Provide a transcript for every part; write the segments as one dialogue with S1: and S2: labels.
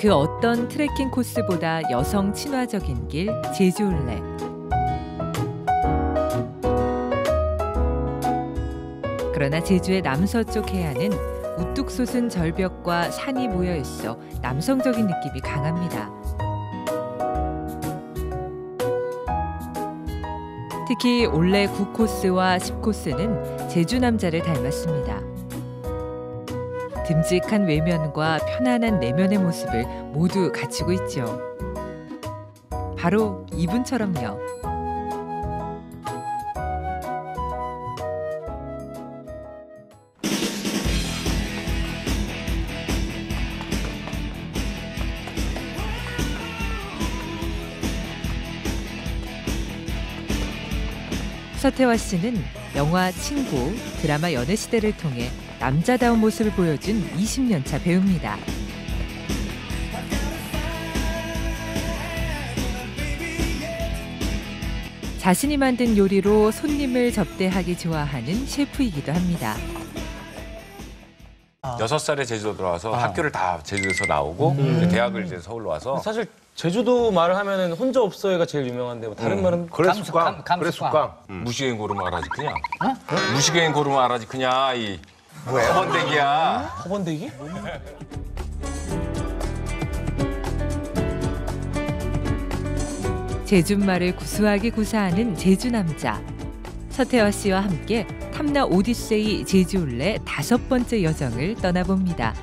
S1: 그 어떤 트레킹 코스보다 여성 친화적인 길 제주올레. 그러나 제주의 남서쪽 해안은 우뚝 솟은 절벽과 산이 모여 있어 남성적인 느낌이 강합니다. 특히 올레 9코스와 10코스는 제주 남자를 닮았습니다. 듬직한 외면과 편안한 내면의 모습을 모두 갖추고 있죠. 바로 이분처럼요. 서태화 씨는 영화 친구, 드라마 연애시대를 통해 남자다운 모습을 보여준 20년 차 배우입니다. 자신이 만든 요리로 손님을 접대하기 좋아하는 셰프이기도 합니다.
S2: 6살에 제주도 들어와서 학교를 다 제주도에서 나오고 대학을 이제 서울로 와서
S3: 사실 제주도 말을 하면은 혼자 없어요가 제일 유명한데 뭐 다른 말은
S4: 그래수광. 그래수광.
S2: 무시갱 고르면 알아지 그냥. 무시갱 고르면 알아지 그냥 이 허번대기야.
S3: 허번대기?
S1: 제주말을 구수하게 구사하는 제주 남자. 서태화 씨와 함께 탐나 오디세이 제주올레 5번째 여정을 떠나봅니다.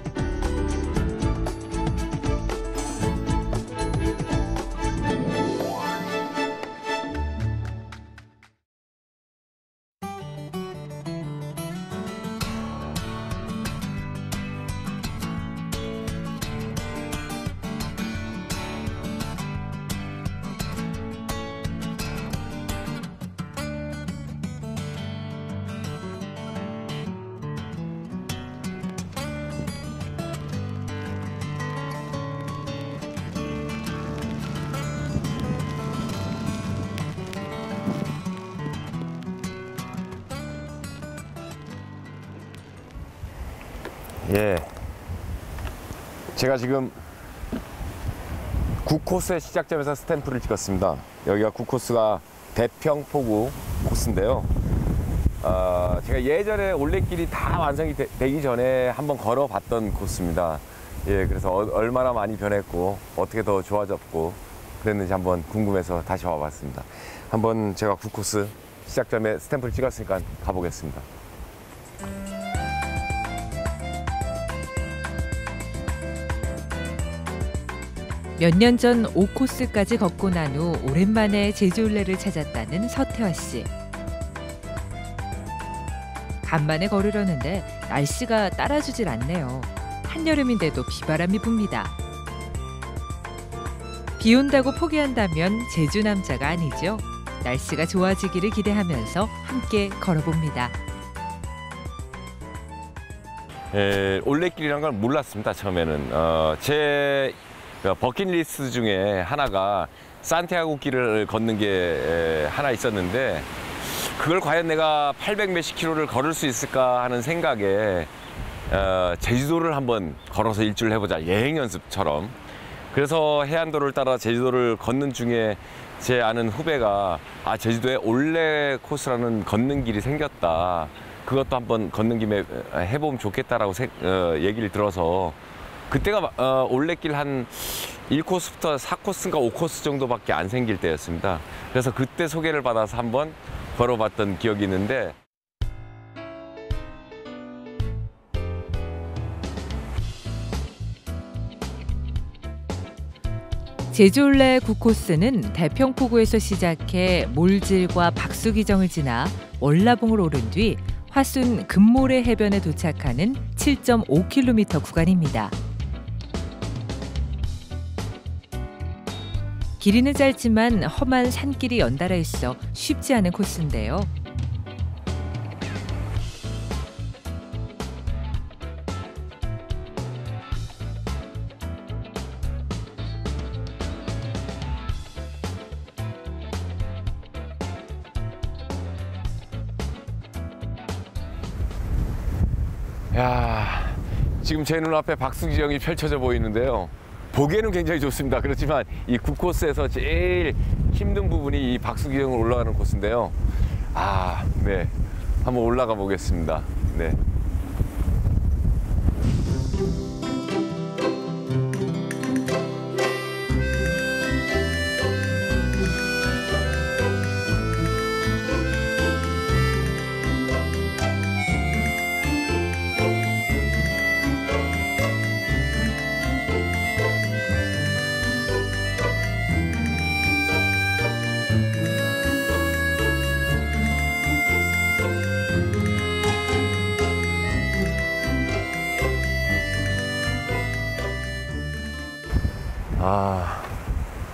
S4: 예, 제가 지금 9코스의 시작점에서 스탬프를 찍었습니다. 여기가 9코스가 대평포구 코스인데요. 제가 예전에 올레길이 다 완성이 되기 전에 한번 걸어봤던 코스입니다. 예, 그래서 얼마나 많이 변했고 어떻게 더 좋아졌고 그랬는지 한번 궁금해서 다시 와봤습니다. 한번 제가 9코스 시작점에 스탬프를 찍었으니까 가보겠습니다.
S1: 몇 년 전 5코스까지 걷고 난 후 오랜만에 제주올레를 찾았다는 서태화 씨. 간만에 걸으려는데 날씨가 따라주질 않네요. 한여름인데도 비바람이 붑니다. 비 온다고 포기한다면 제주 남자가 아니죠. 날씨가 좋아지기를 기대하면서 함께 걸어봅니다.
S4: 올레길이라는 걸 몰랐습니다, 처음에는. 제 버킷리스트 중에 하나가 산티아고 길을 걷는 게 하나 있었는데 그걸 과연 내가 800 몇십 킬로를 걸을 수 있을까 하는 생각에 제주도를 한번 걸어서 일주를 해보자, 여행 연습처럼. 그래서 해안도로를 따라 제주도를 걷는 중에 제 아는 후배가 제주도에 올레 코스라는 걷는 길이 생겼다, 그것도 한번 걷는 김에 해보면 좋겠다라고 얘기를 들어서 그때가 올레길 한 1코스부터 4코스인가 5코스 정도밖에 안 생길 때였습니다. 그래서 그때 소개를 받아서 한번 걸어봤던 기억이 있는데,
S1: 제주올레 9코스는 대평포구에서 시작해 몰질과 박수기정을 지나 월라봉을 오른 뒤 화순 금모래 해변에 도착하는 7.5km 구간입니다. 길이는 짧지만 험한 산길이 연달아 있어 쉽지 않은 코스인데요.
S4: 야, 지금 제 눈앞에 박수기정이 펼쳐져 보이는데요. 보기에는 굉장히 좋습니다. 그렇지만 이 9코스에서 제일 힘든 부분이 이 박수기정을 올라가는 코스인데요. 네. 한번 올라가 보겠습니다. 네.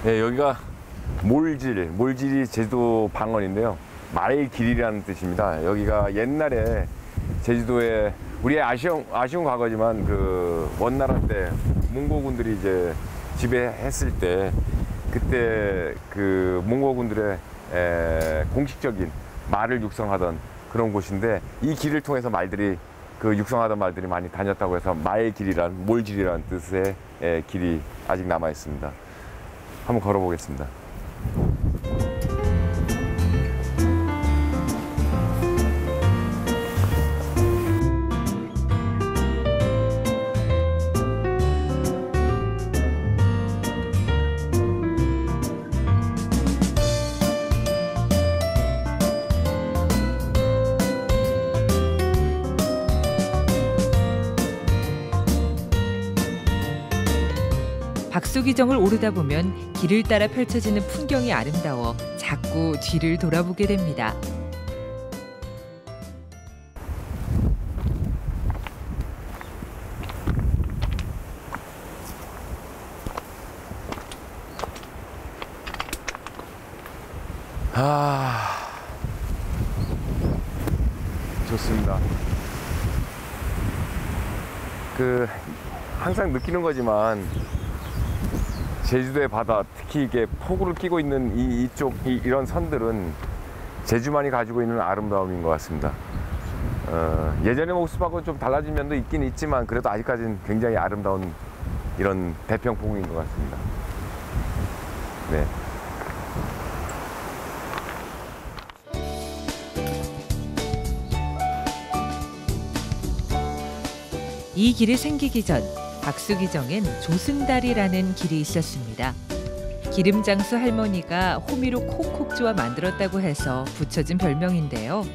S4: 네, 여기가 몰질이 제주도 방언인데요. 말 길이라는 뜻입니다. 여기가 옛날에 제주도에 우리의 아쉬운 과거지만 그 원나라 때 몽고군들이 이제 지배했을 때 그때 그 몽고군들의 공식적인 말을 육성하던 그런 곳인데 이 길을 통해서 육성하던 말들이 많이 다녔다고 해서 말길이란 몰질이라는 뜻의 길이 아직 남아 있습니다. 한번 걸어보겠습니다.
S1: 박수기정을 오르다 보면 길을 따라 펼쳐지는 풍경이 아름다워 자꾸 뒤를 돌아보게 됩니다.
S4: 좋습니다. 항상 느끼는 거지만 제주도의 바다, 특히 이게 폭우를 끼고 있는 이런 선들은 제주만이 가지고 있는 아름다움인 것 같습니다. 예전의 모습하고 좀 달라진 면도 있긴 있지만 그래도 아직까지는 굉장히 아름다운 이런 대평폭우인 것 같습니다. 네.
S1: 이 길이 생기기 전 박수기정엔 조승달이라는 길이 있었습니다. 기름장수 할머니가 호미로 콕콕 쪼아 만들었다고 해서 붙여진 별명인데요.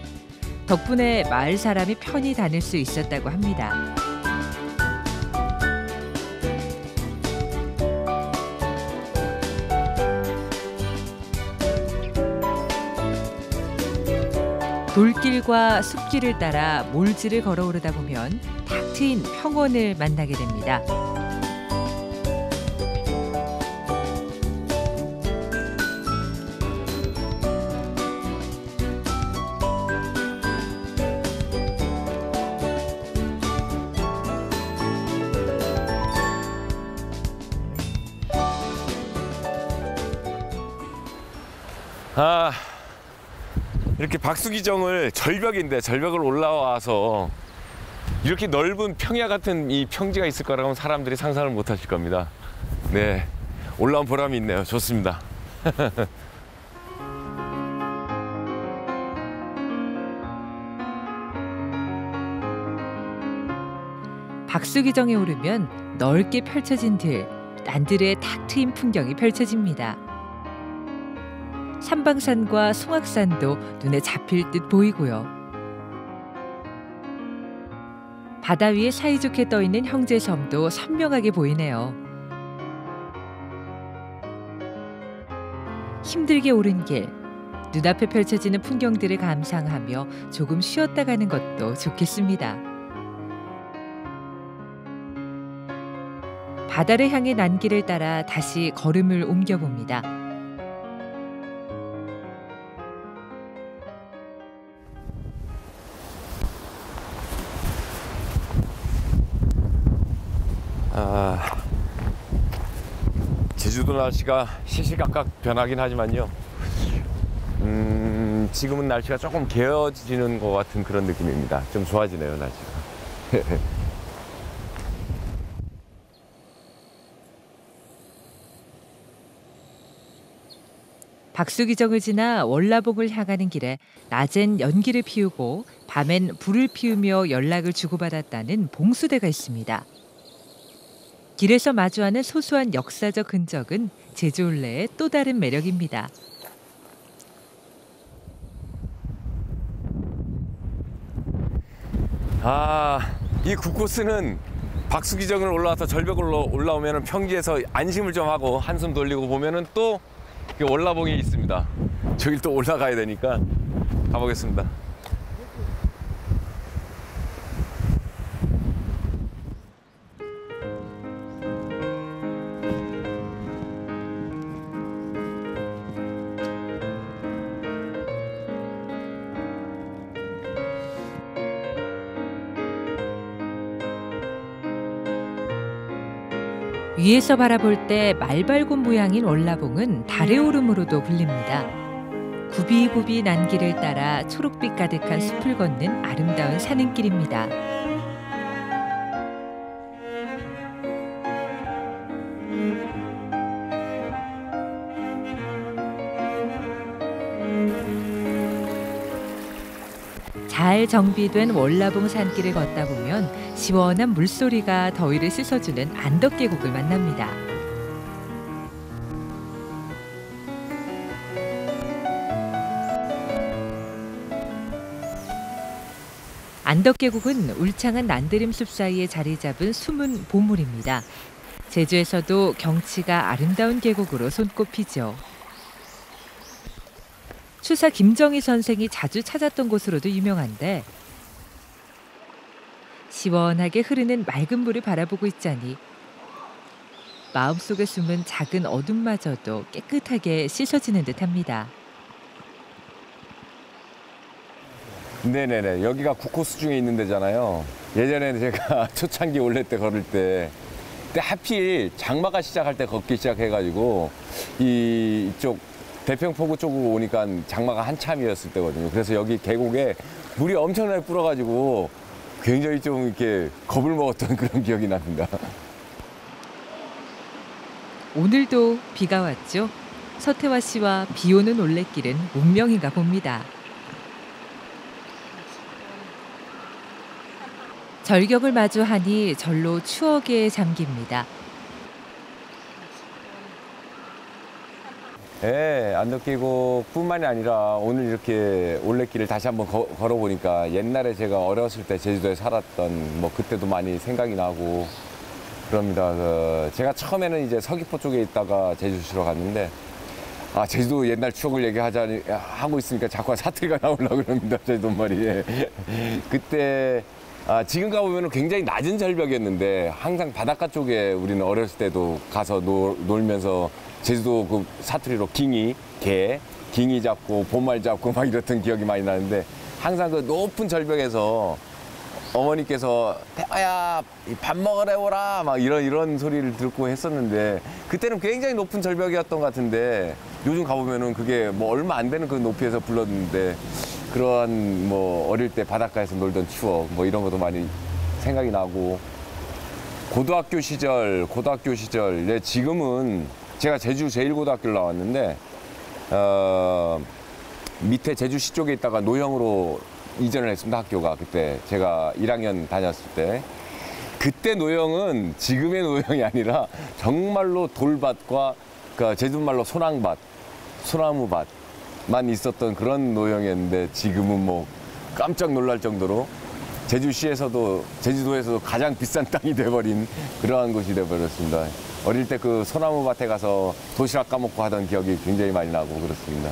S1: 덕분에 마을 사람이 편히 다닐 수 있었다고 합니다. 돌길과 숲길을 따라 몰지를 걸어오르다 보면 탁 트인 평원을 만나게 됩니다.
S4: 이렇게 박수기정을 절벽을 올라와서 이렇게 넓은 평야 같은 이 평지가 있을 거라고는 사람들이 상상을 못 하실 겁니다. 네, 올라온 보람이 있네요. 좋습니다.
S1: 박수기정에 오르면 넓게 펼쳐진 난들의 탁 트인 풍경이 펼쳐집니다. 삼방산과 송악산도 눈에 잡힐 듯 보이고요. 바다 위에 사이좋게 떠있는 형제섬도 선명하게 보이네요. 힘들게 오른 길, 눈앞에 펼쳐지는 풍경들을 감상하며 조금 쉬었다 가는 것도 좋겠습니다. 바다를 향해 난 길을 따라 다시 걸음을 옮겨봅니다.
S4: 제주도 날씨가 시시각각 변하긴 하지만요. 지금은 날씨가 조금 개어지는 것 같은 그런 느낌입니다. 좀 좋아지네요, 날씨가.
S1: 박수기정을 지나 월라봉을 향하는 길에 낮엔 연기를 피우고 밤엔 불을 피우며 연락을 주고받았다는 봉수대가 있습니다. 길에서 마주하는 소소한 역사적 흔적은 제주올레의 또 다른 매력입니다.
S4: 이 국코스는 박수기정을 올라와서 절벽을 올라오면 평지에서 안심을 좀 하고 한숨 돌리고 보면은 또 월라봉이 있습니다. 저길 또 올라가야 되니까 가보겠습니다.
S1: 위에서 바라볼 때 말발굽 모양인 월라봉은 달의 오름으로도 불립니다. 굽이굽이 난 길을 따라 초록빛 가득한 숲을 걷는 아름다운 산행길입니다. 잘 정비된 월라봉 산길을 걷다 보면 시원한 물소리가 더위를 씻어주는 안덕계곡을 만납니다. 안덕계곡은 울창한 난드림 숲 사이에 자리 잡은 숨은 보물입니다. 제주에서도 경치가 아름다운 계곡으로 손꼽히죠. 추사 김정희 선생이 자주 찾았던 곳으로도 유명한데 시원하게 흐르는 맑은 물을 바라보고 있자니 마음속에 숨은 작은 어둠마저도 깨끗하게 씻어지는 듯합니다.
S4: 네네네, 여기가 국코스 중에 있는 데잖아요. 예전에 제가 초창기 올레 때 걸을 때 그때 하필 장마가 시작할 때 걷기 시작해가지고 이쪽 대평포구 쪽으로 오니까 장마가 한참이었을 때거든요. 그래서 여기 계곡에 물이 엄청나게 불어가지고 굉장히 좀 이렇게 겁을 먹었던 그런 기억이 납니다.
S1: 오늘도 비가 왔죠. 서태화 씨와 비 오는 올레길은 운명인가 봅니다. 절경을 마주하니 절로 추억에 잠깁니다.
S4: 네, 안덕계곡뿐만이 아니라 오늘 이렇게 올레길을 다시 한번 걸어보니까 옛날에 제가 어렸을 때 제주도에 살았던 그때도 많이 생각이 나고 그럽니다. 제가 처음에는 이제 서귀포 쪽에 있다가 제주시로 갔는데 제주도 옛날 추억을 하고 있으니까 자꾸 사투리가 나오려고 그럽니다. 제주도 말이. 그때 지금 가보면 굉장히 낮은 절벽이었는데 항상 바닷가 쪽에 우리는 어렸을 때도 가서 놀면서 제주도 그 사투리로 깅이 잡고 보말 잡고 막 이랬던 기억이 많이 나는데 항상 그 높은 절벽에서 어머니께서 태화야 밥 먹으러 오라 막 이런 소리를 듣고 했었는데 그때는 굉장히 높은 절벽이었던 것 같은데 요즘 가보면은 그게 얼마 안 되는 그 높이에서 불렀는데 그러한 어릴 때 바닷가에서 놀던 추억 이런 것도 많이 생각이 나고 고등학교 시절 네, 지금은 제가 제주 제1고등학교를 나왔는데 밑에 제주시 쪽에 있다가 노형으로 이전을 했습니다. 학교가 그때 제가 1학년 다녔을 때 그때 노형은 지금의 노형이 아니라 정말로 돌밭과 제주말로 소나무밭만 있었던 그런 노형이었는데 지금은 깜짝 놀랄 정도로 제주도에서도 가장 비싼 땅이 돼버린 그러한 곳이 돼버렸습니다. 어릴 때 그 소나무밭에 가서 도시락 까먹고 하던 기억이 굉장히 많이 나고 그렇습니다.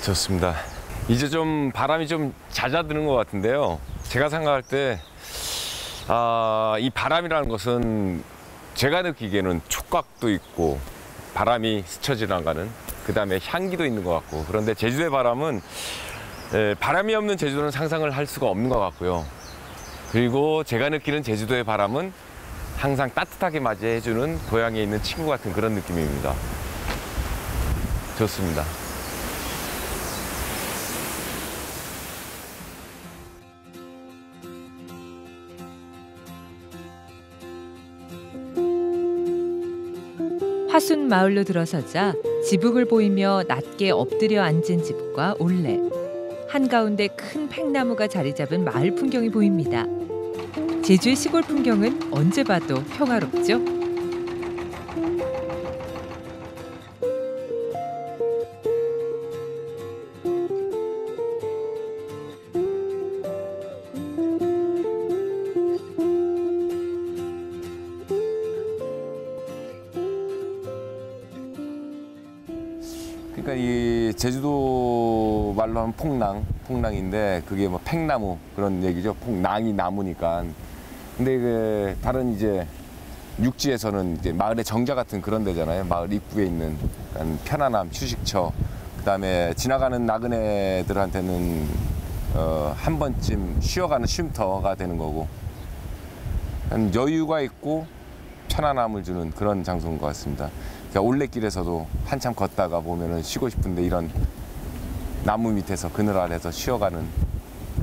S4: 좋습니다. 이제 좀 바람이 좀 잦아드는 것 같은데요. 제가 생각할 때 이 바람이라는 것은 제가 느끼기에는 촉각도 있고 바람이 스쳐 지나가는 그다음에 향기도 있는 것 같고 그런데 제주도의 바람은 바람이 없는 제주도는 상상을 할 수가 없는 것 같고요. 그리고 제가 느끼는 제주도의 바람은 항상 따뜻하게 맞이해주는 고향에 있는 친구 같은 그런 느낌입니다. 좋습니다.
S1: 화순 마을로 들어서자 지붕을 보이며 낮게 엎드려 앉은 집과 올레, 한가운데 큰 팽나무가 자리 잡은 마을 풍경이 보입니다. 제주의 시골 풍경은 언제 봐도 평화롭죠?
S4: 그러니까 이 제주도 말로 하면 폭낭인데 그게 뭐 팽나무 그런 얘기죠. 폭낭이 나무니까. 근데 그 다른 이제 육지에서는 이제 마을의 정자 같은 그런 데잖아요. 마을 입구에 있는 편안함, 휴식처. 그다음에 지나가는 나그네들한테는 한 번쯤 쉬어가는 쉼터가 되는 거고. 여유가 있고 편안함을 주는 그런 장소인 것 같습니다. 그러니까 올레길에서도 한참 걷다가 보면은 쉬고 싶은데 이런 나무 밑에서 그늘 아래서 쉬어가는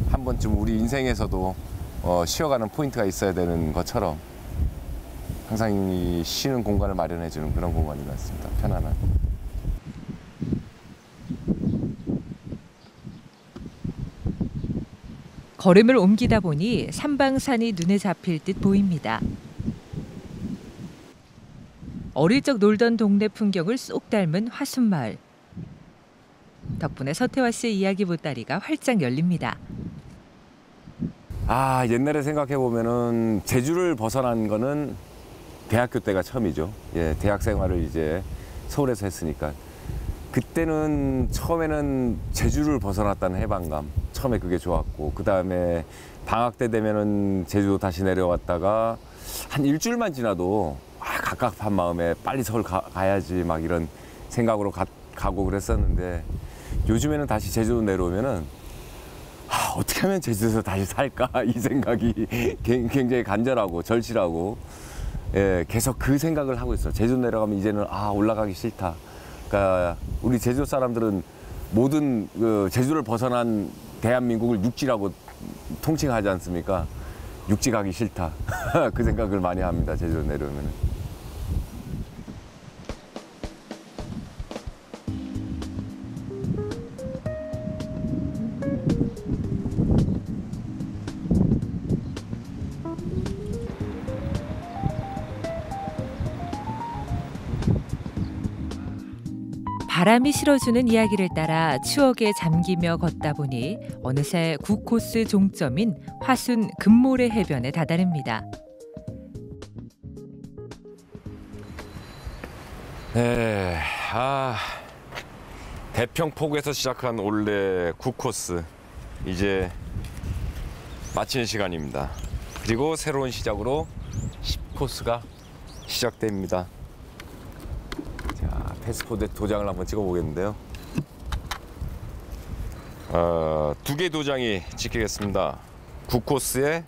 S4: 한 번쯤 우리 인생에서도 쉬어가는 포인트가 있어야 되는 것처럼 항상 이 쉬는 공간을 마련해주는 그런 공간인 것 같습니다. 편안한.
S1: 걸음을 옮기다 보니 삼방산이 눈에 잡힐 듯 보입니다. 어릴 적 놀던 동네 풍경을 쏙 닮은 화순마을. 덕분에 서태화 씨의 이야기 보따리가 활짝 열립니다.
S4: 아, 옛날에 생각해 보면은 제주를 벗어난 거는 대학교 때가 처음이죠. 예, 대학 생활을 이제 서울에서 했으니까. 그때는 처음에는 제주를 벗어났다는 해방감. 처음에 그게 좋았고, 그 다음에 방학 때 되면은 제주도 다시 내려왔다가 한 일주일만 지나도 갑갑한 마음에 빨리 서울 가야지 막 이런 생각으로 가고 그랬었는데 요즘에는 다시 제주도 내려오면은 어떻게 하면 제주도에서 다시 살까 이 생각이 굉장히 간절하고 절실하고 예, 계속 그 생각을 하고 있어요. 제주도 내려가면 이제는 올라가기 싫다. 그러니까 우리 제주도 사람들은 모든 그 제주를 벗어난 대한민국을 육지라고 통칭하지 않습니까? 육지 가기 싫다. 그 생각을 많이 합니다. 제주도 내려오면은.
S1: 바람이 실어주는 이야기를 따라 추억에 잠기며 걷다 보니 어느새 9코스 종점인 화순 금모래 해변에 다다릅니다.
S4: 네, 대평포구에서 시작한 올레 9코스 이제 마치는 시간입니다. 그리고 새로운 시작으로 10코스가 시작됩니다. 자, 패스포드 도장을 한번 찍어보겠는데요. 2개 도장이 찍히겠습니다. 9코스의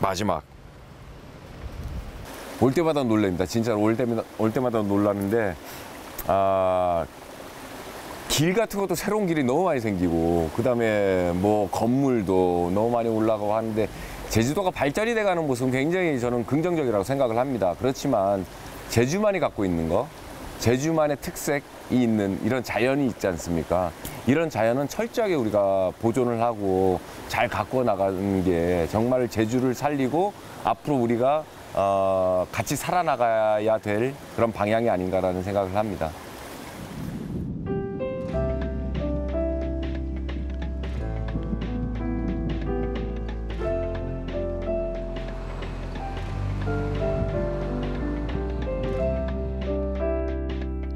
S4: 마지막. 올 때마다 놀랍니다. 진짜로 올 때마다 놀라는데 길 같은 것도 새로운 길이 너무 많이 생기고 그다음에 뭐 건물도 너무 많이 올라가고 하는데 제주도가 발전이 돼가는 모습은 굉장히 저는 긍정적이라고 생각을 합니다. 그렇지만 제주만이 갖고 있는 거, 제주만의 특색이 있는 이런 자연이 있지 않습니까? 이런 자연은 철저하게 우리가 보존을 하고 잘 갖고 나가는 게 정말 제주를 살리고 앞으로 우리가 같이 살아나가야 될 그런 방향이 아닌가라는 생각을 합니다.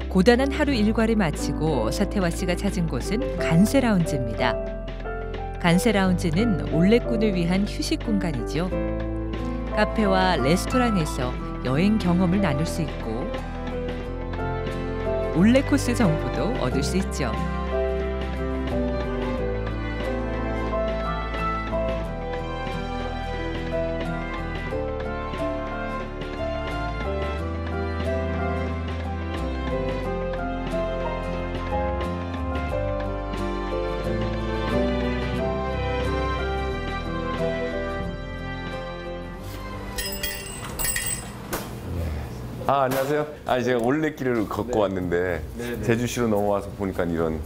S1: 고단한 하루 일과를 마치고 서태화 씨가 찾은 곳은 간세 라운지입니다. 간세 라운지는 올레꾼을 위한 휴식 공간이죠. 카페와 레스토랑에서 여행 경험을 나눌 수 있고 올레 코스 정보도 얻을 수 있죠.
S4: 안녕하세요. 제가 올레길을 걷고 왔는데 제주시로 넘어와서 보니까 이런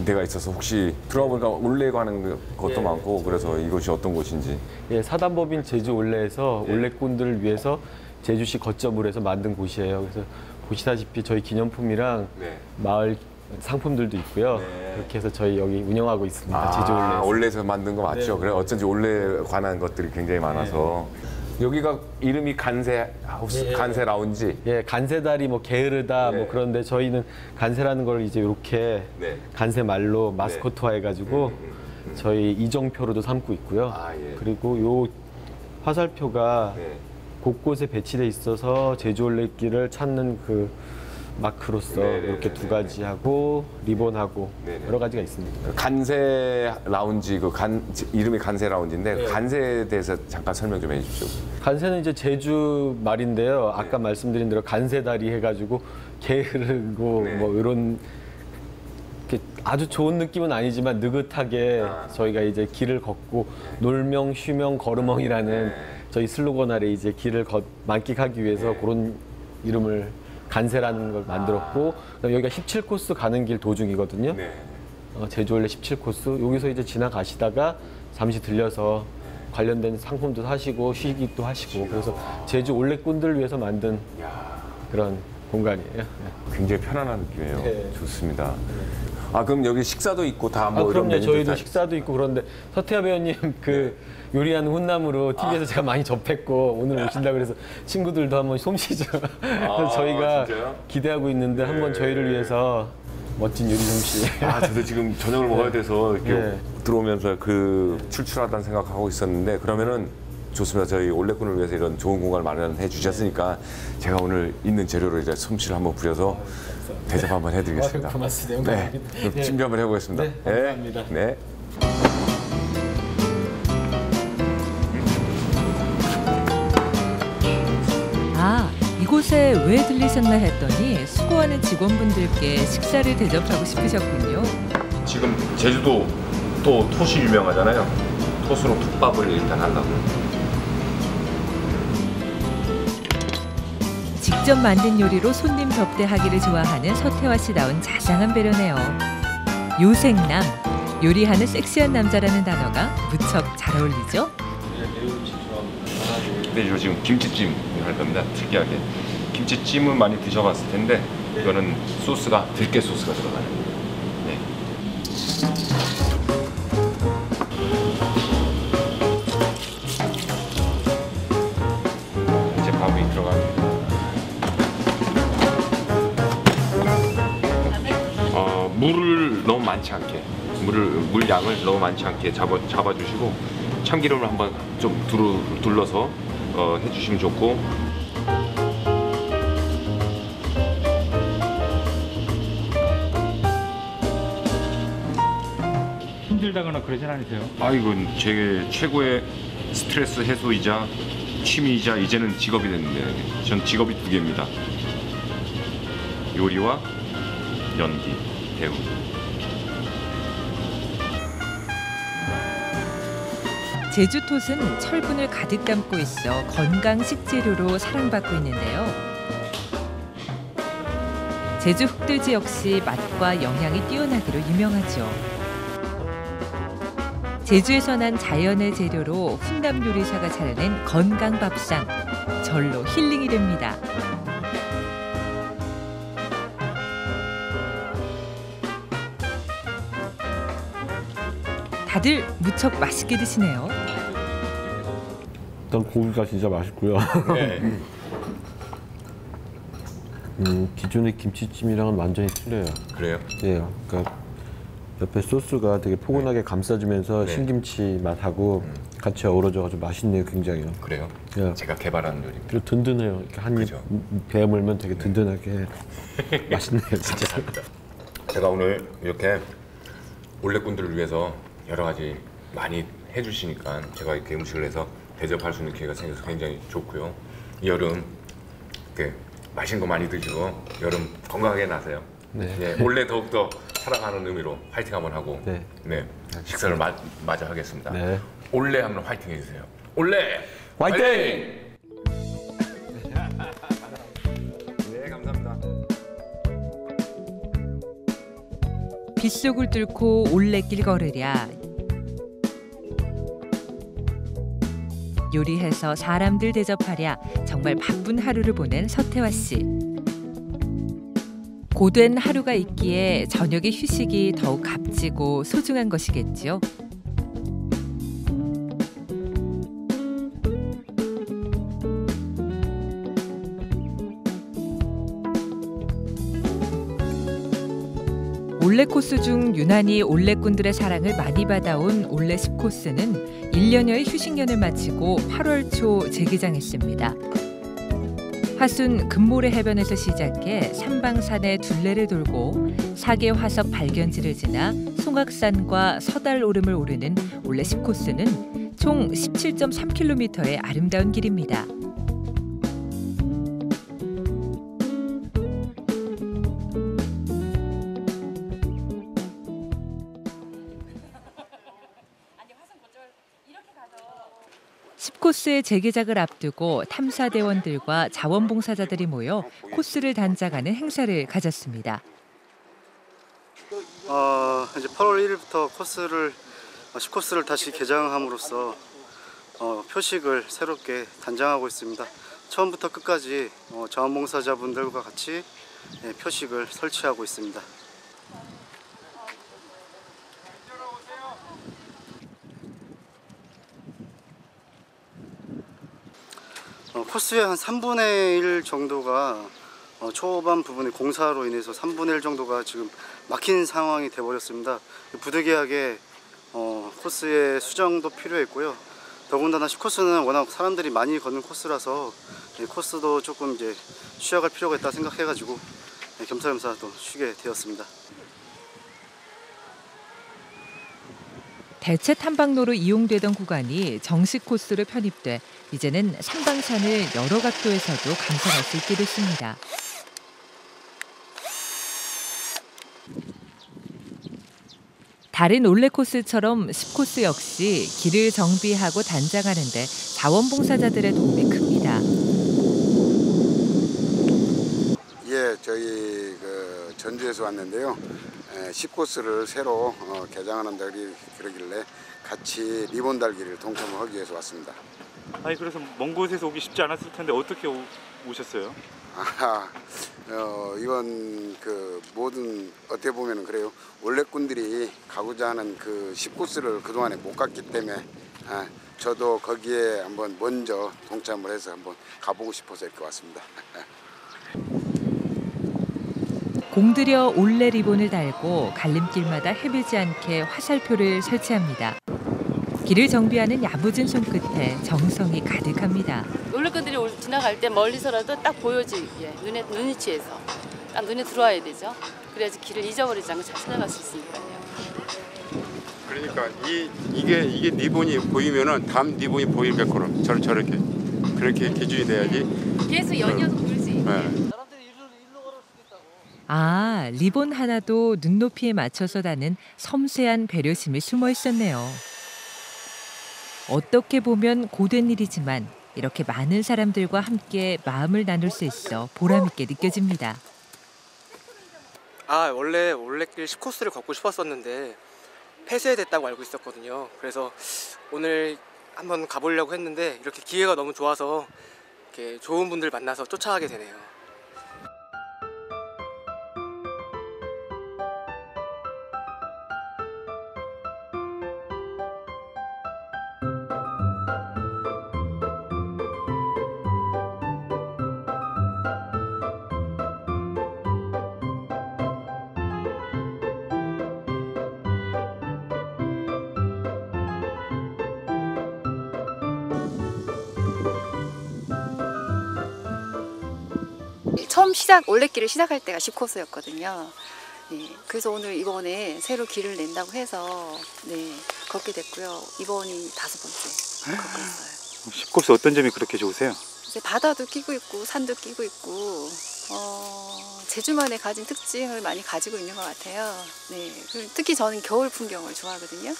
S4: 데가 있어서 혹시 들어보니까 올레 가는 것도 많고 그래서 이곳이 어떤 곳인지.
S3: 예, 사단법인 제주 올레에서 올레꾼들을 위해서 제주시 거점으로 해서 만든 곳이에요. 그래서 보시다시피 저희 기념품이랑 마을 상품들도 있고요. 그렇게 해서 저희 여기 운영하고 있습니다. 제주 올레에서.
S4: 올레에서 만든 거 맞죠? 그래 어쩐지 올레에 관한 것들이 굉장히 많아서. 여기가 이름이 간세 하우스, 간세 라운지.
S3: 예, 간세다리 뭐 게으르다 뭐 그런데 저희는 간세라는 걸 이제 이렇게 간세 말로 마스코트화 해가지고 저희 이정표로도 삼고 있고요. 그리고 요 화살표가 곳곳에 배치돼 있어서 제주 올레길을 찾는 그 마크로서 이렇게 두 가지 하고 리본하고 여러 가지가 있습니다.
S4: 간세 라운지 이름이 간세 라운지인데 간세에 대해서 잠깐 설명 좀 해주십시오.
S3: 간세는 이제 제주 말인데요. 아까 말씀드린 대로 간세다리 해가지고 게으르고 뭐 이런 아주 좋은 느낌은 아니지만 느긋하게 저희가 이제 길을 걷고 놀명, 쉬명, 걸으멍이라는 저희 슬로건 아래 이제 길을 만끽하기 위해서 그런 이름을 간세라는 걸 만들었고 여기가 17코스 가는 길 도중이거든요. 제주 올레 17코스 여기서 이제 지나가시다가 잠시 들려서 관련된 상품도 사시고 쉬기도 하시고 그래서 제주 올레꾼들을 위해서 만든 그런 공간이에요.
S4: 굉장히 편안한 느낌이에요. 좋습니다. 그럼 여기 식사도 있고 다 뭐 이런
S3: 그럼요. 저희도 식사도 있고 그런데 서태하 배우님 요리하는 훈남으로 TV에서 제가 많이 접했고 오늘 오신다고 그래서 친구들도 한번 솜씨죠. 그래서 저희가
S4: 진짜요?
S3: 기대하고 있는데 한번 저희를 위해서 멋진 요리 솜씨.
S4: 저도 지금 저녁을 먹어야 돼서 이렇게 들어오면서 출출하다는 생각하고 있었는데 그러면은 좋습니다. 저희 올레꾼을 위해서 이런 좋은 공간을 마련해 주셨으니까 제가 오늘 있는 재료로 이제 솜씨를 한번 부려서 대접 한번 해드리겠습니다.
S3: 고맙습니다.
S4: 그럼 준비 한번 해보겠습니다.
S3: 감사합니다.
S4: 네.
S1: 이곳에 왜 들리셨나 했더니 수고하는 직원분들께 식사를 대접하고 싶으셨군요.
S2: 지금 제주도 또 톳이 유명하잖아요. 톳으로 톱밥을 일단 하려고.
S1: 직접 만든 요리로 손님 접대하기를 좋아하는 서태화 씨다운 자상한 배려네요. 요생남, 요리하는 섹시한 남자라는 단어가 무척 잘 어울리죠?
S2: 근데 저 지금 김치찜 할 겁니다. 특이하게. 김치찜은 많이 드셔봤을 텐데 이거는 소스가 들깨 소스가 들어가요. 네. 이제 밥이 들어갑니다. 물을 너무 많지 않게 물 양을 너무 많지 않게 잡아주시고 참기름을 한번 좀 둘러서 해주시면 좋고.
S5: 힘들다거나 그러진 않으세요?
S2: 이건 제 최고의 스트레스 해소이자 취미이자 이제는 직업이 됐는데 전 직업이 2개입니다. 요리와 연기, 배우.
S1: 제주 톳은 철분을 가득 담고 있어 건강 식재료로 사랑받고 있는데요. 제주 흑돼지 역시 맛과 영양이 뛰어나기로 유명하죠. 제주에서 난 자연의 재료로 훈남 요리사가 차려낸 건강 밥상, 절로 힐링이 됩니다. 다들 무척 맛있게 드시네요.
S6: 일단 고기가 진짜 맛있고요. 기존의 김치찜이랑은 완전히 틀려요.
S2: 그래요?
S6: 예, 그러니까 옆에 소스가 되게 포근하게 감싸주면서 신김치 맛하고 같이 어우러져가지고 맛있네요, 굉장히요.
S2: 그래요?
S6: 예.
S2: 제가 개발하는 요리입니다.
S6: 그리고 든든해요. 이렇게 한 입 배에 물면 되게 든든하게 맛있네요, 진짜.
S2: 제가 오늘 이렇게 올레꾼들을 위해서 여러 가지 많이 해주시니까 제가 이렇게 음식을 해서 대접할 수 있는 기회가 생겨서 굉장히 좋고요. 이 여름 이렇게 맛있는 거 많이 드시고 여름 건강하게 나세요. 네, 올해 더욱더 사랑하는 의미로 화이팅 한번 하고 식사를 마저 하겠습니다. 올해 한번 화이팅 해주세요. 올해
S6: 화이팅!
S1: 빗속을 뚫고 올레길 걸으랴. 요리해서 사람들 대접하랴. 정말 바쁜 하루를 보낸 서태화 씨. 고된 하루가 있기에 저녁의 휴식이 더욱 값지고 소중한 것이겠지요. 올레 코스 중 유난히 올레꾼들의 사랑을 많이 받아온 올레 10코스는 1년여의 휴식년을 마치고 8월 초 재개장했습니다. 화순 금모래 해변에서 시작해 삼방산의 둘레를 돌고 사계 화석 발견지를 지나 송악산과 서달 오름을 오르는 올레 10코스는 총 17.3km의 아름다운 길입니다. 코스의 재개장을 앞두고 탐사대원들과 자원봉사자들이 모여 코스를 단장하는 행사를 가졌습니다.
S7: 이제 8월 1일부터 10코스를 다시 개장함으로써 표식을 새롭게 단장하고 있습니다. 처음부터 끝까지 자원봉사자분들과 같이 표식을 설치하고 있습니다. 코스의 한 3분의 1 정도가 초반 부분의 공사로 인해서 3분의 1 정도가 지금 막힌 상황이 되어버렸습니다. 부득이하게 코스의 수정도 필요했고요. 더군다나 10코스는 워낙 사람들이 많이 걷는 코스라서 코스도 조금 이제 쉬어갈 필요가 있다 생각해가지고 겸사겸사 또 쉬게 되었습니다.
S1: 대체 탐방로로 이용되던 구간이 정식 코스로 편입돼 이제는 삼방산을 여러 각도에서도 감상할 수 있게 됐습니다. 다른 올레 코스처럼 10코스 역시 길을 정비하고 단장하는 데 자원봉사자들의 도움이 큽니다.
S8: 예, 저희 전주에서 왔는데요. 10코스를 새로 개장하는 날이 그러길래 같이 리본 달기를 동참을 하기 위해서 왔습니다.
S5: 아니 그래서 먼 곳에서 오기 쉽지 않았을 텐데 어떻게 오셨어요?
S8: 이건 모든 어떻게 보면 그래요. 올레꾼들이 가고자 하는 10코스를 그동안에 못 갔기 때문에 저도 거기에 한번 먼저 동참을 해서 한번 가보고 싶어서 이렇게 왔습니다.
S1: 공들여 올레 리본을 달고 갈림길마다 헤매지 않게 화살표를 설치합니다. 길을 정비하는 야무진 손끝에 정성이 가득합니다.
S9: 올레꾼들이 지나갈 때 멀리서라도 딱 보여지게 눈이 치에서 딱 눈에 들어와야 되죠. 그래야지 길을 잊어버리지 않고 잘 지나갈 수 있으니까요.
S8: 그러니까 이게 리본이 보이면은 다음 리본이 보이게끔 저렇게 그렇게 기준이 돼야지.
S9: 계속 연이어서 보이지.
S8: 네.
S1: 리본 하나도 눈높이에 맞춰서 다는 섬세한 배려심이 숨어 있었네요. 어떻게 보면 고된 일이지만 이렇게 많은 사람들과 함께 마음을 나눌 수 있어 보람있게 느껴집니다.
S10: 원래 올레길 10코스를 걷고 싶었었는데 폐쇄됐다고 알고 있었거든요. 그래서 오늘 한번 가보려고 했는데 이렇게 기회가 너무 좋아서 이렇게 좋은 분들 만나서 쫓아가게 되네요.
S11: 처음 올레길을 시작할 때가 10코스였거든요. 네, 그래서 오늘 이번에 새로 길을 낸다고 해서 걷게 됐고요. 이번이 5번째 걷고 있어요.
S5: 10코스 어떤 점이 그렇게 좋으세요?
S11: 이제 바다도 끼고 있고 산도 끼고 있고 제주만의 가진 특징을 많이 가지고 있는 것 같아요. 네, 특히 저는 겨울 풍경을 좋아하거든요.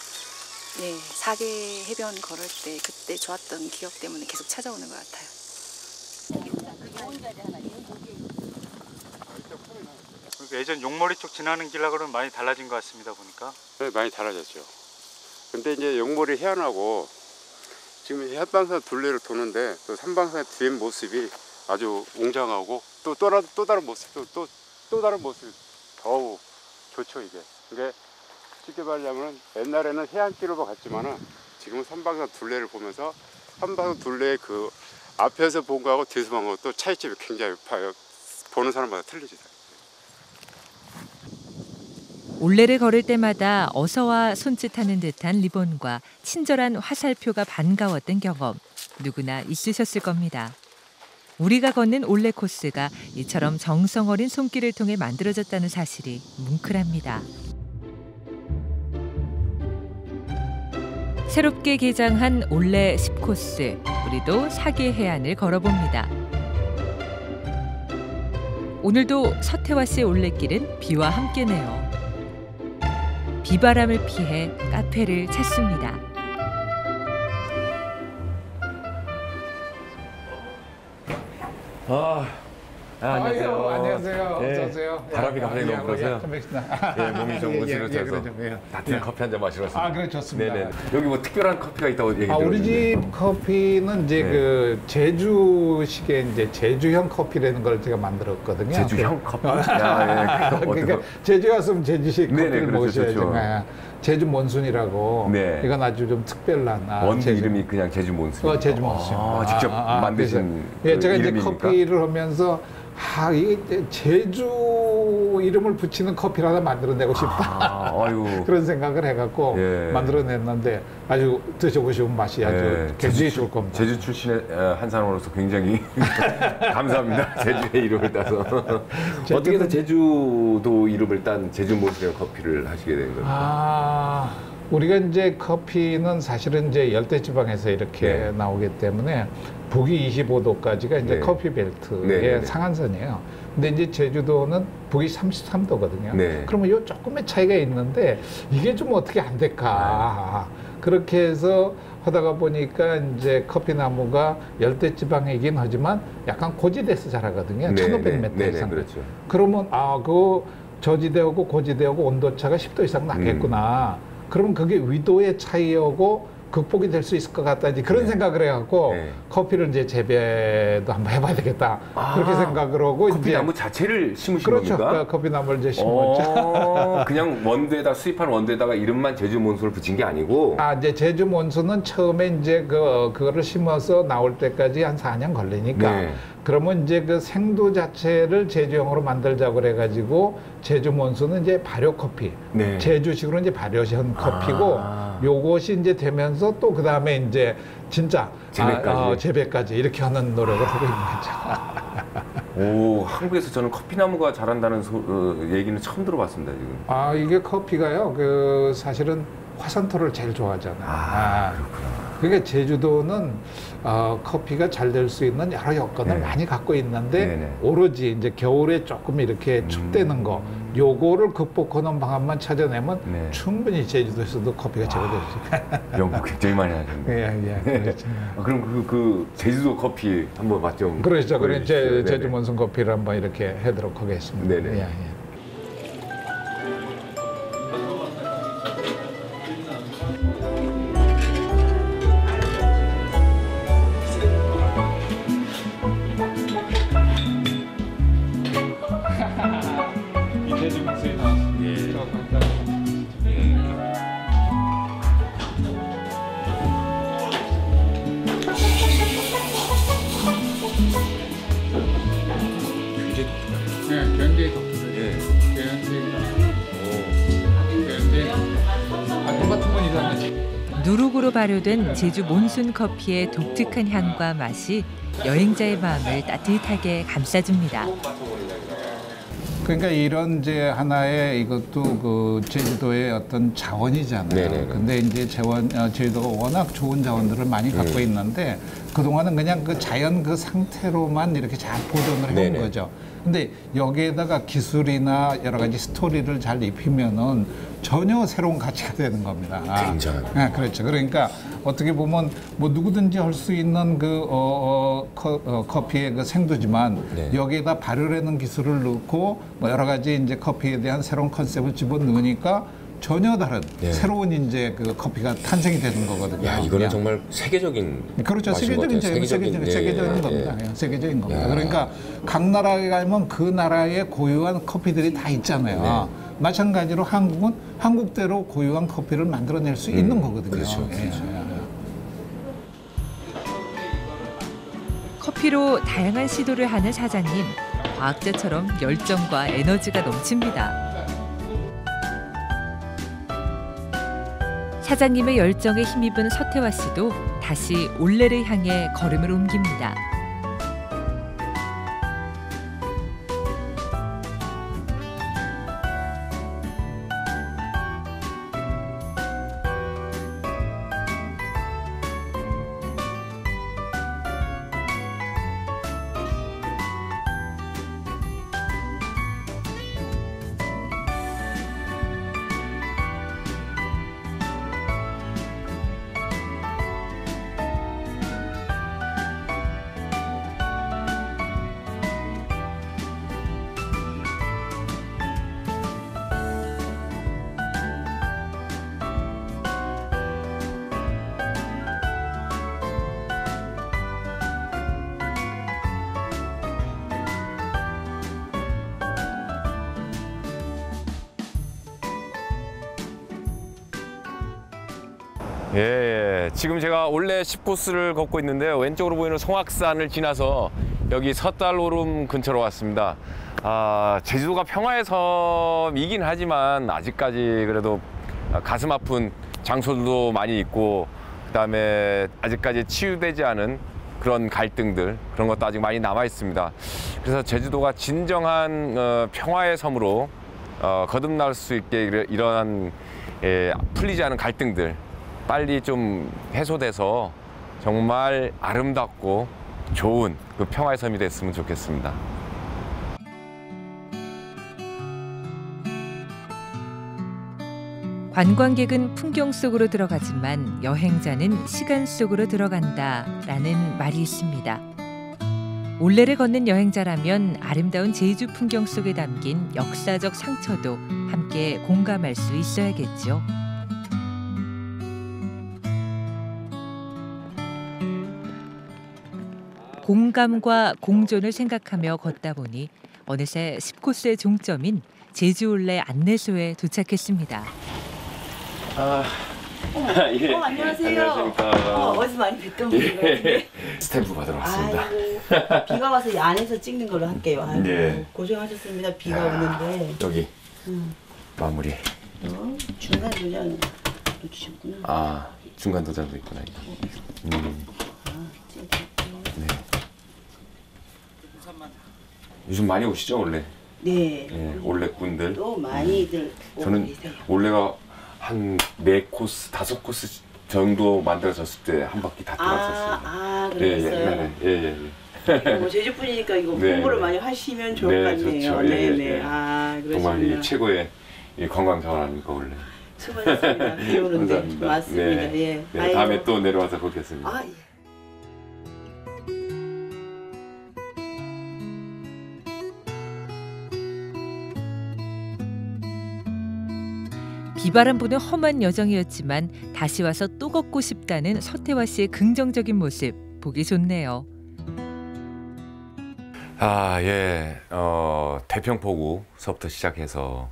S11: 네, 사계 해변 걸을 때 그때 좋았던 기억 때문에 계속 찾아오는 것 같아요.
S5: 예전 용머리 쪽 지나는 길하고는 많이 달라진 것 같습니다 보니까.
S12: 네, 많이 달라졌죠. 근데 이제 용머리 해안하고 지금 해안방사 둘레를 도는데 또 삼방사 뒤에 모습이 아주 웅장하고 또 다른 모습 또 다른 모습 더욱 좋죠 이게. 이게 쉽게 말하면 옛날에는 해안길로 갔지만은 지금은 삼방사 둘레를 보면서 삼방사 둘레의 그 앞에서 본 거하고 뒤에서 본 거하고 또 차이점이 굉장히 보는 사람마다 틀리죠.
S1: 올레를 걸을 때마다 어서와 손짓하는 듯한 리본과 친절한 화살표가 반가웠던 경험 누구나 있으셨을 겁니다. 우리가 걷는 올레 코스가 이처럼 정성 어린 손길을 통해 만들어졌다는 사실이 뭉클합니다. 새롭게 개장한 올레 10코스, 우리도 사계 해안을 걸어봅니다. 오늘도 서태화 씨의 올레길은 비와 함께네요. 비바람을 피해 카페를 찾습니다.
S13: 안녕하세요. 안녕하세요.
S4: 예,
S13: 어서 오세요.
S4: 바람이 갑자기 너무 불어서요. 예, 몸이 좀 으스러져서 따뜻한
S13: 예.
S4: 커피 한 잔 마시러 왔습니다.
S13: 그래 좋습니다.
S4: 네네. 여기 뭐 특별한 커피가 있다고 얘기 들었는데.
S13: 우리 집 커피는 이제
S4: 네.
S13: 그 제주식의 이제 제주형 커피라는 걸 제가 만들었거든요.
S4: 제주형 커피? 야, 예.
S13: 그러니까 제주 갔으면 제주식
S4: 네네,
S13: 커피를
S4: 그렇죠,
S13: 모셔야죠.
S4: 좋죠.
S13: 제주 몬순이라고.
S4: 네.
S13: 이건 아주 좀 특별한.
S4: 원두
S13: 제주.
S4: 이름이 그냥 제주 몬순.
S13: 제주 몬순.
S4: 직접 만드신 그
S13: 예, 제가 이제
S4: 이름입니까?
S13: 커피를 하면서 이게 제주 이름을 붙이는 커피를 하나 만들어내고 싶다. 그런 생각을 해갖고
S4: 예.
S13: 만들어냈는데 아주 드셔보시면 맛이 아주 굉장히 좋을 겁니다.
S4: 제주 출신의 한 사람으로서 굉장히 감사합니다. 제주의 이름을 따서. 어떻게 해서 제주도 이름을 딴 제주 몬순이라는 커피를 하시게 된 겁니까?
S13: 우리가 이제 커피는 사실은 이제 열대지방에서 이렇게 나오기 때문에 북위 25도까지가 이제 커피 벨트의 상한선이에요. 근데 이제 제주도는 북위 33도거든요. 그러면 요 조금의 차이가 있는데 이게 좀 어떻게 안 될까? 그렇게 해서 하다가 보니까 이제 커피 나무가 열대지방이긴 하지만 약간 고지대에서 자라거든요. 1500m 이상.
S4: 그렇죠.
S13: 그러면 그 저지대하고 고지대하고 온도차가 10도 이상 나겠구나. 그러면 그게 위도의 차이하고 극복이 될 수 있을 것 같다. 이제 그런 생각을 해갖고 커피를 이제 재배도 한번 해봐야 되겠다. 그렇게 생각을 하고
S4: 커피 나무 자체를 심으신
S13: 그렇죠.
S4: 겁니까?
S13: 커피 나무를 이제 심었죠.
S4: 그냥 원두에다 수입한 원두에다가 이름만 제주 몬순을 붙인 게 아니고.
S13: 이제 제주 몬순은 처음에 이제 그거를 심어서 나올 때까지 한 4년 걸리니까. 그러면 이제 그 생두 자체를 제주형으로 만들자고 그래가지고 제주 몬순은 이제 발효 커피, 제주식으로 이제 발효한 커피고 요것이 이제 되면서 또 그 다음에 이제 진짜 재배까지 이렇게 하는 노력을 하고 있는 거죠.
S4: 한국에서 저는 커피나무가 자란다는 얘기는 처음 들어봤습니다 지금.
S13: 이게 커피가요. 사실은 화산토를 제일 좋아하잖아요.
S4: 그렇구나.
S13: 그러니까 제주도는 커피가 잘 될 수 있는 여러 여건을 많이 갖고 있는데 오로지 이제 겨울에 조금 이렇게 축되는 거 요거를 극복하는 방안만 찾아내면 충분히 제주도에서도 커피가 제거될 수 있어요.
S4: 연구 굉장히 많이 하셨네요.
S13: 그렇죠.
S4: 그럼 그 제주도 커피 한번 맛 좀.
S13: 그렇죠. 그래 제주 몬순 커피를 한번 이렇게 해도록 하겠습니다.
S4: 네네.
S13: 굉장히 똑같은 건 이상하지.
S1: 누룩으로 발효된 제주 몬순 커피의 독특한 향과 맛이 여행자의 마음을 따뜻하게 감싸줍니다.
S13: 그러니까 이런 이제 하나의 이것도 그 제주도의 어떤 자원이잖아요. 근데 이제 제주도가 워낙 좋은 자원들을 많이 갖고 있는데 그동안은 그냥 그 자연 그 상태로만 이렇게 잘 보존을 해온 거죠. 근데 여기에다가 기술이나 여러 가지 스토리를 잘 입히면은 전혀 새로운 가치가 되는 겁니다.
S2: 굉장히.
S13: 네, 그렇죠. 그러니까 어떻게 보면 뭐 누구든지 할 수 있는 그 커피의 그 생두지만
S2: 네.
S13: 여기에다 발효하는 기술을 넣고 뭐 여러 가지 이제 커피에 대한 새로운 컨셉을 집어넣으니까 전혀 다른
S2: 네.
S13: 새로운 이제 그 커피가 탄생이 되는 거거든요.
S2: 야, 이거는 정말 세계적인
S13: 그렇죠.
S2: 맛인 것 같아요.
S13: 세계적인 겁니다. 예, 세계적인 겁니다. 그러니까 각 나라에 가면 그 나라의 고유한 커피들이 다 있잖아요. 마찬가지로 한국은 한국대로 고유한 커피를 만들어낼 수 있는 거거든요.
S2: 그렇죠.
S13: 예.
S1: 커피로 다양한 시도를 하는 사장님. 과학자처럼 열정과 에너지가 넘칩니다. 사장님의 열정에 힘입은 서태화 씨도 다시 올레를 향해 걸음을 옮깁니다.
S4: 예, 지금 제가 올레 10코스를 걷고 있는데요. 왼쪽으로 보이는 송악산을 지나서 여기 섣달오름 근처로 왔습니다. 제주도가 평화의 섬이긴 하지만 아직까지 그래도 가슴 아픈 장소들도 많이 있고, 그다음에 아직까지 치유되지 않은 그런 갈등들, 그런 것도 아직 많이 남아 있습니다. 그래서 제주도가 진정한 평화의 섬으로 거듭날 수 있게 이러한 풀리지 않은 갈등들 빨리 좀 해소돼서 정말 아름답고 좋은 그 평화의 섬이 됐으면 좋겠습니다.
S1: 관광객은 풍경 속으로 들어가지만 여행자는 시간 속으로 들어간다라는 말이 있습니다. 올레를 걷는 여행자라면 아름다운 제주 풍경 속에 담긴 역사적 상처도 함께 공감할 수 있어야겠죠. 공감과 공존을 생각하며 걷다 보니 어느새 10코스의 종점인 제주올레 안내소에 도착했습니다.
S4: 예.
S14: 안녕하세요.
S4: 안녕하십니까.
S14: 어디서 많이 뵀던 분인 것 같은데.
S4: 스탬프 받으러 왔습니다.
S14: 아이고, 비가 와서 이 안에서 찍는 걸로 할게요. 아이고,
S4: 네.
S14: 고생하셨습니다. 비가 오는데.
S4: 여기 마무리.
S14: 중간 도장 놓치셨구나.
S4: 중간 도장도 있구나. 네. 요즘 많이 오시죠, 올레?
S14: 네.
S4: 네, 올레꾼들.
S14: 또 많이들 오고
S4: 저는
S14: 계세요.
S4: 올레가 한 4코스, 5코스 정도 만들어졌을 때 한 바퀴 다 돌았었어요.
S14: 그랬어요.
S4: 예.
S14: 뭐 제주분이니까 이거
S4: 네,
S14: 홍보를
S4: 네.
S14: 많이 하시면 좋을 것 같네요.
S4: 좋죠.
S14: 네네.
S4: 정말
S14: 그러시구나.
S4: 이 최고의 이 관광 자원 아닙니까, 올레.
S14: 수고하셨습니다. 비 오는데.
S4: 감사합니다.
S14: 맞습니다.
S4: 네.
S14: 예.
S4: 네, 다음에 또 내려와서 보겠습니다.
S14: 예.
S1: 비바람 부는 험한 여정이었지만 다시 와서 또 걷고 싶다는 서태화 씨의 긍정적인 모습 보기 좋네요.
S4: 예. 대평포구서부터 시작해서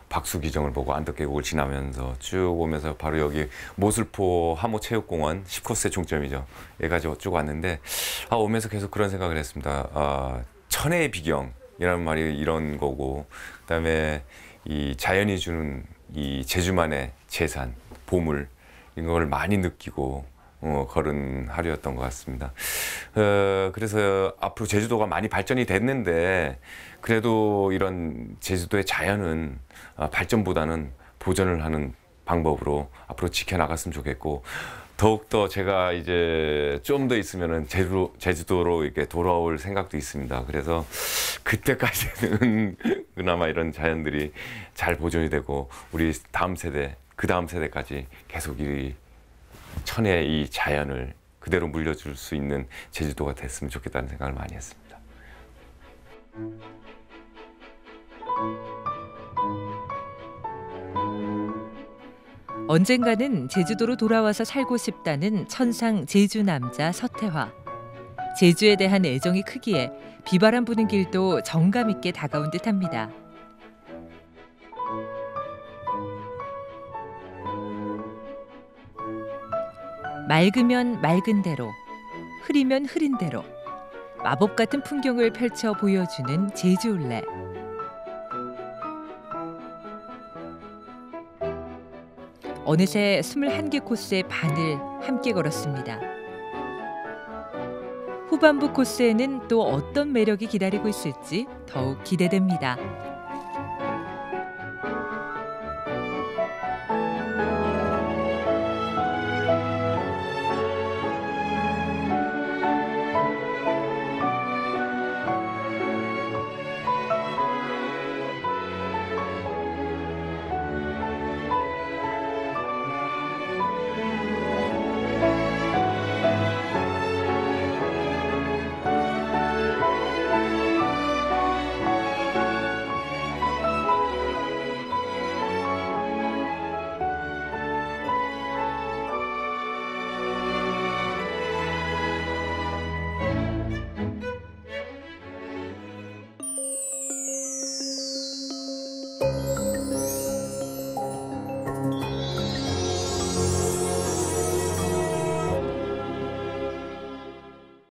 S4: 박수기정을 보고 안덕계곡을 지나면서 쭉 오면서 바로 여기 모슬포 하모체육공원 10코스의 종점이죠. 여기까지 쭉 왔는데 오면서 계속 그런 생각을 했습니다. 천혜의 비경이라는 말이 이런 거고, 그다음에 이 자연이 주는 이 제주만의 재산, 보물, 이걸 많이 느끼고 걸은 하루였던 것 같습니다. 그래서 앞으로 제주도가 많이 발전이 됐는데 그래도 이런 제주도의 자연은 발전보다는 보존을 하는 방법으로 앞으로 지켜나갔으면 좋겠고, 더욱더 제가 이제 좀 더 있으면은 제주도로 이렇게 돌아올 생각도 있습니다. 그래서 그때까지는 그나마 이런 자연들이 잘 보존이 되고 우리 다음 세대, 그 다음 세대까지 계속 이 천혜의 이 자연을 그대로 물려줄 수 있는 제주도가 됐으면 좋겠다는 생각을 많이 했습니다.
S1: 언젠가는 제주도로 돌아와서 살고 싶다는 천상 제주 남자 서태화. 제주에 대한 애정이 크기에 비바람 부는 길도 정감 있게 다가온 듯합니다. 맑으면 맑은 대로, 흐리면 흐린 대로 마법 같은 풍경을 펼쳐 보여주는 제주올레. 어느새 21개 코스의 반을 함께 걸었습니다. 후반부 코스에는 또 어떤 매력이 기다리고 있을지 더욱 기대됩니다.